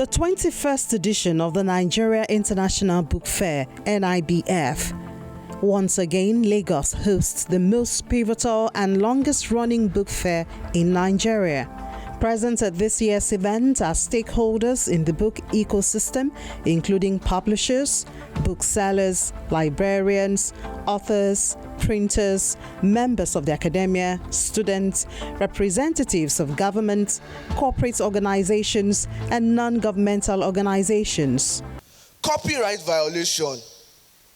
The 21st edition of the Nigeria International Book Fair, NIBF. Once again, Lagos hosts the most pivotal and longest-running book fair in Nigeria. Present at this year's event are stakeholders in the book ecosystem, including publishers, booksellers, librarians, authors, printers, members of the academia, students, representatives of government, corporate organizations, and non-governmental organizations. Copyright violation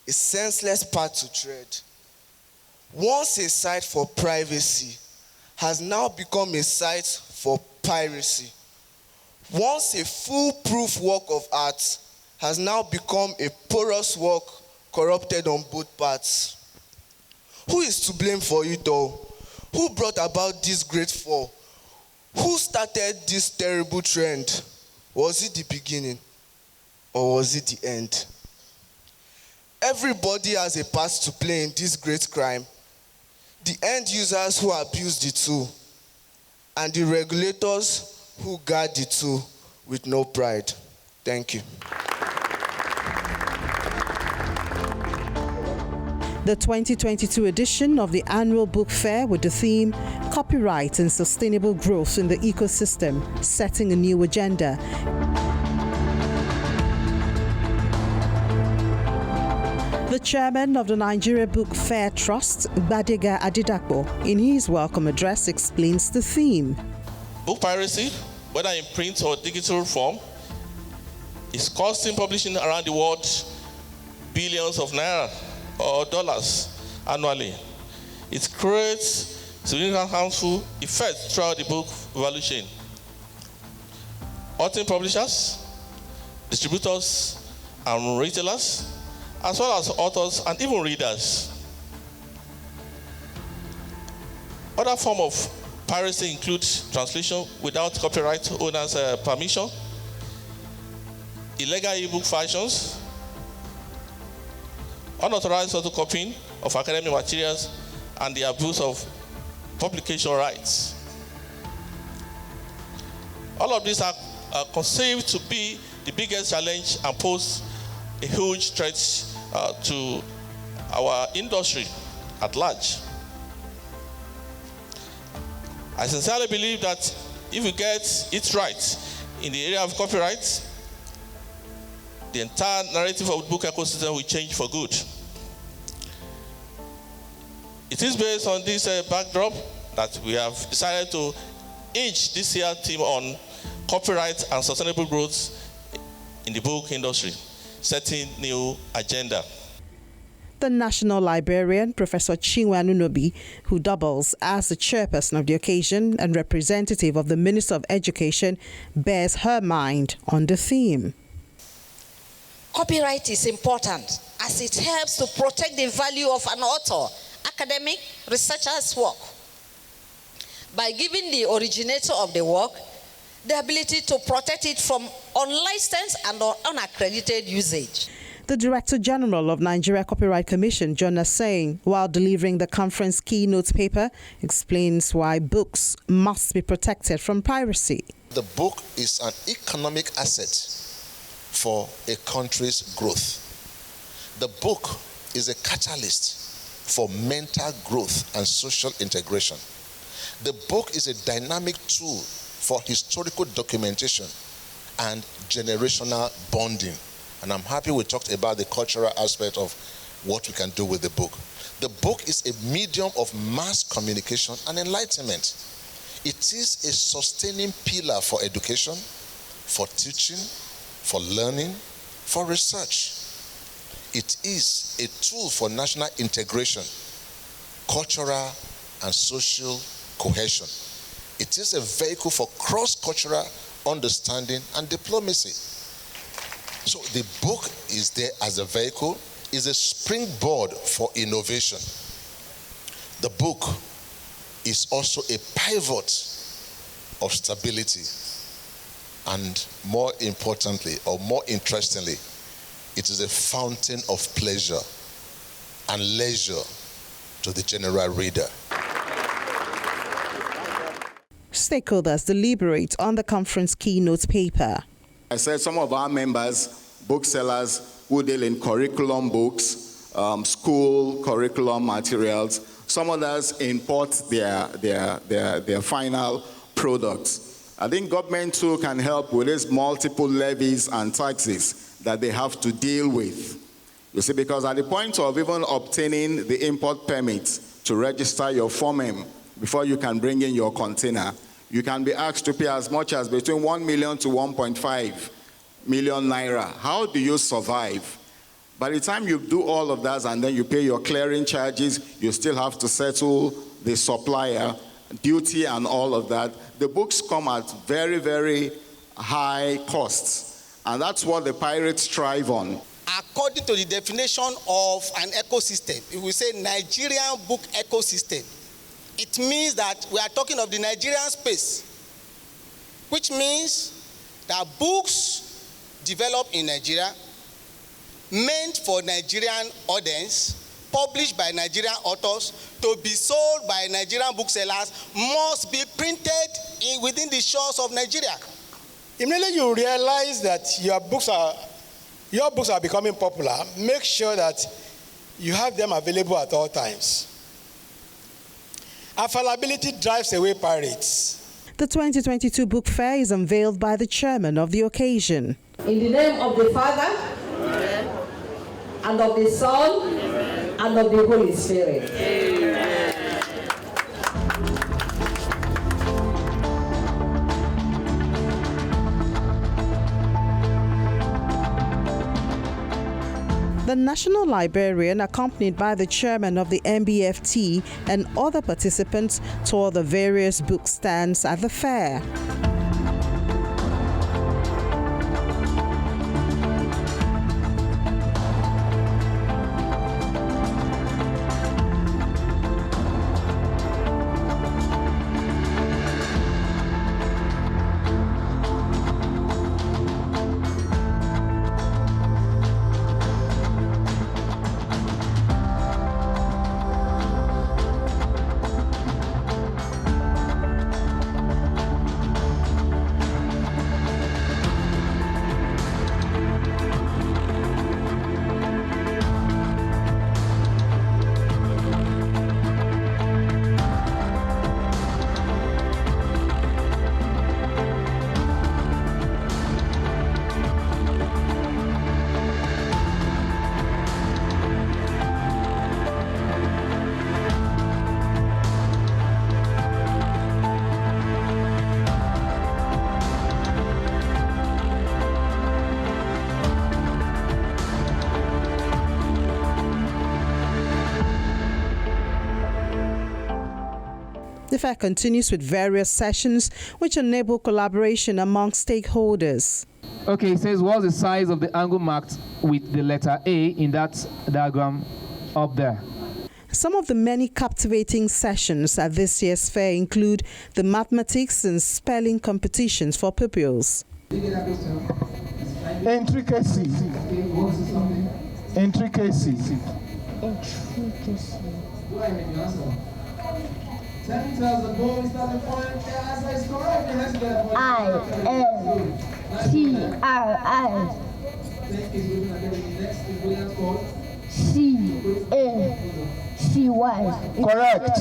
is senseless path to tread. Once a site for privacy has now become a site for piracy. Once a foolproof work of art has now become a porous work corrupted on both parts. Who is to blame for it all? Who brought about this great fall? Who started this terrible trend? Was it the beginning or was it the end? Everybody has a part to play in this great crime. The end users who abuse the tool, and the regulators who guard the tool with no pride. Thank you. The 2022 edition of the annual book fair with the theme Copyright and Sustainable Growth in the Ecosystem, Setting a New Agenda. The chairman of the Nigeria Book Fair Trust, Badega Adidapo, in his welcome address explains the theme. Book piracy, whether in print or digital form, is costing publishing around the world billions of naira or dollars annually. It creates significant harmful effects throughout the book value chain. Author publishers, distributors, and retailers, as well as authors and even readers. Other forms of piracy include translation without copyright owner's permission, illegal ebook versions, unauthorized photocopying of academic materials, and the abuse of publication rights. All of these are conceived to be the biggest challenge and pose a huge threat to our industry at large. I sincerely believe that if we get it right in the area of copyright, the entire narrative of the book ecosystem will change for good. It is based on this backdrop that we have decided to inch this year's theme on copyright and sustainable growth in the book industry, setting new agenda. The National Librarian, Professor Chinwe Anunobi, who doubles as the chairperson of the occasion and representative of the Minister of Education, bears her mind on the theme. Copyright is important as it helps to protect the value of an author, academic, researcher's work by giving the originator of the work the ability to protect it from unlicensed and unaccredited usage. The Director General of Nigeria Copyright Commission, John Assain, while delivering the conference keynote paper, explains why books must be protected from piracy. The book is an economic asset for a country's growth. The book is a catalyst for mental growth and social integration. The book is a dynamic tool for historical documentation and generational bonding. And I'm happy we talked about the cultural aspect of what we can do with the book. The book is a medium of mass communication and enlightenment. It is a sustaining pillar for education, for teaching, for learning, for research. It is a tool for national integration, cultural and social cohesion. It is a vehicle for cross-cultural understanding and diplomacy. So the book is there as a vehicle, is a springboard for innovation. The book is also a pivot of stability. And more importantly, or more interestingly, it is a fountain of pleasure and leisure to the general reader. Stakeholders deliberate on the conference keynote paper. I said some of our members, booksellers who deal in curriculum books, school curriculum materials, some others import their final products. I think government too can help with these multiple levies and taxes that they have to deal with. You see, because at the point of even obtaining the import permit to register your FORMEM before you can bring in your container, you can be asked to pay as much as between 1 million to 1.5 million naira. How do you survive? By the time you do all of that and then you pay your clearing charges, you still have to settle the supplier, duty and all of that. The books come at very, very high costs. And that's what the pirates strive on. According to the definition of an ecosystem, if we say Nigerian book ecosystem, it means that we are talking of the Nigerian space, which means that books developed in Nigeria, meant for Nigerian audience, published by Nigerian authors, to be sold by Nigerian booksellers, must be printed within the shores of Nigeria. Immediately you realize that your books are becoming popular, make sure that you have them available at all times. Availability drives away pirates. The 2022 book fair is unveiled by the chairman of the occasion. In the name of the Father, and of the Son, and of the Holy Spirit. The National Librarian, accompanied by the chairman of the NBFT and other participants, toured the various book stands at the fair. The fair continues with various sessions which enable collaboration among stakeholders. Okay, it says, what's the size of the angle marked with the letter A in that diagram up there? Some of the many captivating sessions at this year's fair include the mathematics and spelling competitions for pupils. Intricacy. Intricacy. I-N-T-R-I-C-A-C-Y. Correct.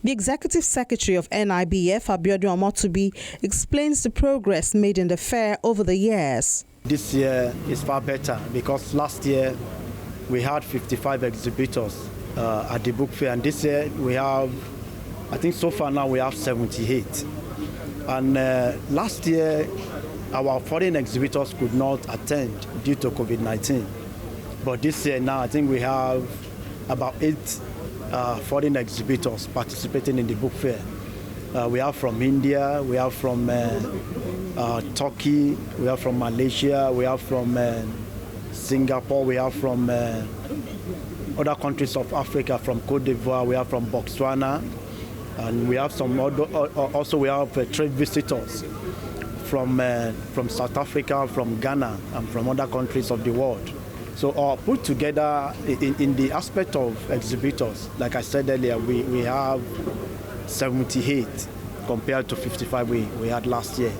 The Executive Secretary of NIBF, Abiodun Omotubi, explains the progress made in the fair over the years. This year is far better because last year we had 55 exhibitors at the book fair, and this year we have, I think so far now we have 78. And last year our foreign exhibitors could not attend due to COVID-19. But this year now I think we have about 8 foreign exhibitors participating in the book fair. We have from India, we have from Turkey, we have from Malaysia, we have from Singapore, we have from other countries of Africa, from Cote d'Ivoire, we have from Botswana, and we have some other, also we have trade visitors from South Africa, from Ghana, and from other countries of the world. So put together in the aspect of exhibitors, like I said earlier, we have 78 compared to 55 we had last year.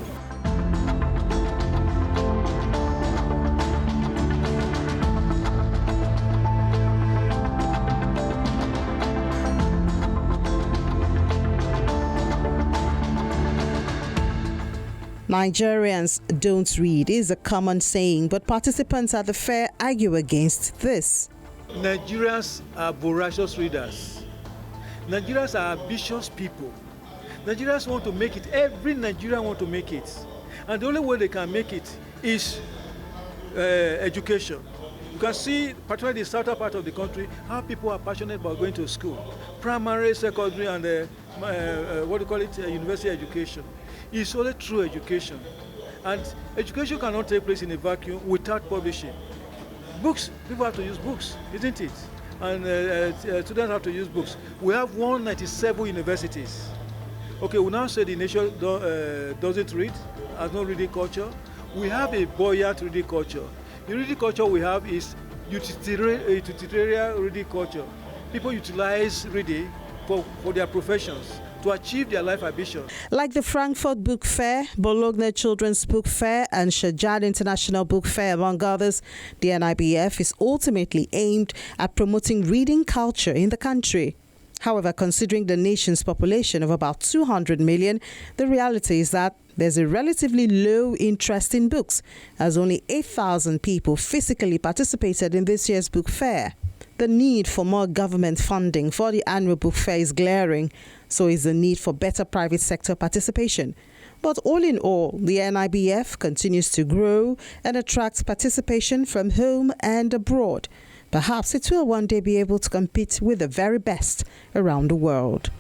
Nigerians don't read is a common saying, but participants at the fair argue against this. Nigerians are voracious readers. Nigerians are ambitious people. Nigerians want to make it. Every Nigerian want to make it. And the only way they can make it is education. You can see, particularly in the southern part of the country, how people are passionate about going to school. Primary, secondary, and university education. It's only through education. And education cannot take place in a vacuum without publishing. Books, people have to use books, isn't it? And students have to use books. We have 197 universities. Okay, we now say the nation doesn't read, has no reading culture. We have a buoyant reading culture. The reading culture we have is utilitarian reading culture. People utilize reading for their professions, to achieve their life ambition. Like the Frankfurt Book Fair, Bologna Children's Book Fair, and Sharjah International Book Fair, among others, the NIBF is ultimately aimed at promoting reading culture in the country. However, considering the nation's population of about 200 million, the reality is that there's a relatively low interest in books, as only 8,000 people physically participated in this year's book fair. The need for more government funding for the annual book fair is glaring, so is the need for better private sector participation. But all in all, the NIBF continues to grow and attract participation from home and abroad. Perhaps it will one day be able to compete with the very best around the world.